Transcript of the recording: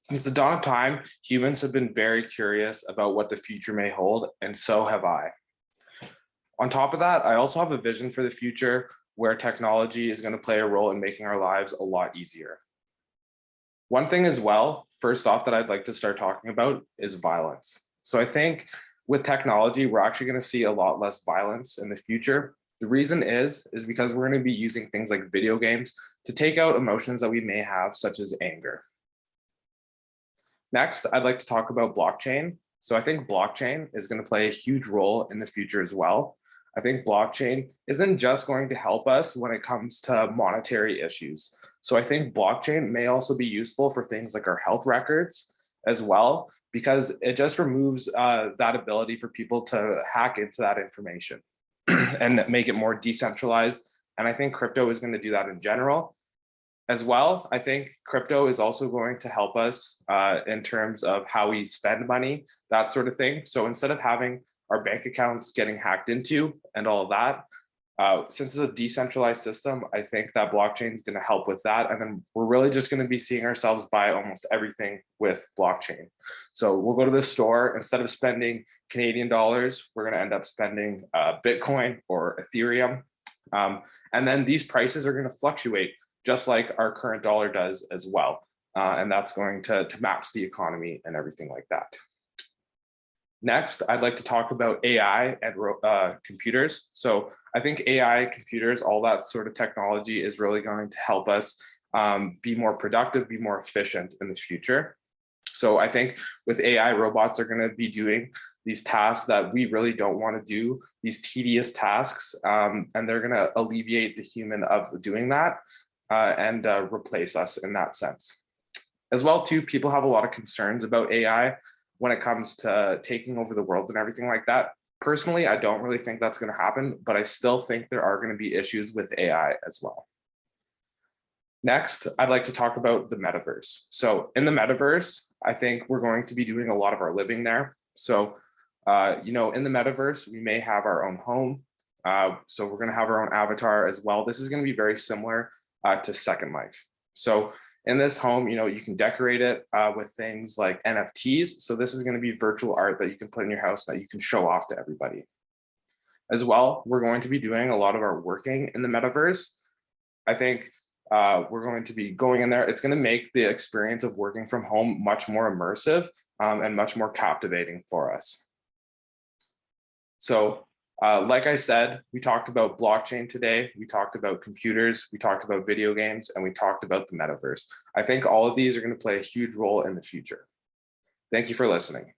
Since the dawn of time, humans have been very curious about what the future may hold, and so have I. On top of that, I also have a vision for the future where technology is going to play a role in making our lives a lot easier. One thing as well, first off, that I'd like to start talking about is violence. So I think with technology, we're actually going to see a lot less violence in the future. The reason is because we're going to be using things like video games to take out emotions that we may have, such as anger. Next, I'd like to talk about blockchain. So I think blockchain is going to play a huge role in the future as well. I think blockchain isn't just going to help us when it comes to monetary issues. So I think blockchain may also be useful for things like our health records as well, because it just removes that ability for people to hack into that information and make it more decentralized. And I think crypto is going to do that in general. As well, I think crypto is also going to help us in terms of how we spend money, that sort of thing. So instead of having our bank accounts getting hacked into and all of that, since it's a decentralized system, I think that blockchain is going to help with that. And then we're really just going to be seeing ourselves buy almost everything with blockchain. So we'll go to the store, instead of spending Canadian dollars, we're going to end up spending Bitcoin or Ethereum. And then these prices are going to fluctuate just like our current dollar does as well. And that's going to match the economy and everything like that. Next, I'd like to talk about AI and computers. So I think AI, computers, all that sort of technology is really going to help us be more productive, be more efficient in the future. So I think with AI, robots are going to be doing these tasks that we really don't want to do, these tedious tasks, and they're going to alleviate the human of doing that. And replace us in that sense. As well, too, people have a lot of concerns about AI when it comes to taking over the world and everything like that. Personally, I don't really think that's going to happen, but I still think there are going to be issues with AI as well. Next, I'd like to talk about the metaverse. So in the metaverse, I think we're going to be doing a lot of our living there. So, in the metaverse, we may have our own home. So we're going to have our own avatar as well. This is going to be very similar to Second Life. So in this home, you can decorate it with things like NFTs. So this is going to be virtual art that you can put in your house that you can show off to everybody. As well, we're going to be doing a lot of our working in the metaverse. I think we're going to be going in there. It's going to make the experience of working from home much more immersive and much more captivating for us. So like I said, we talked about blockchain today, we talked about computers, we talked about video games, and we talked about the metaverse. I think all of these are going to play a huge role in the future. Thank you for listening.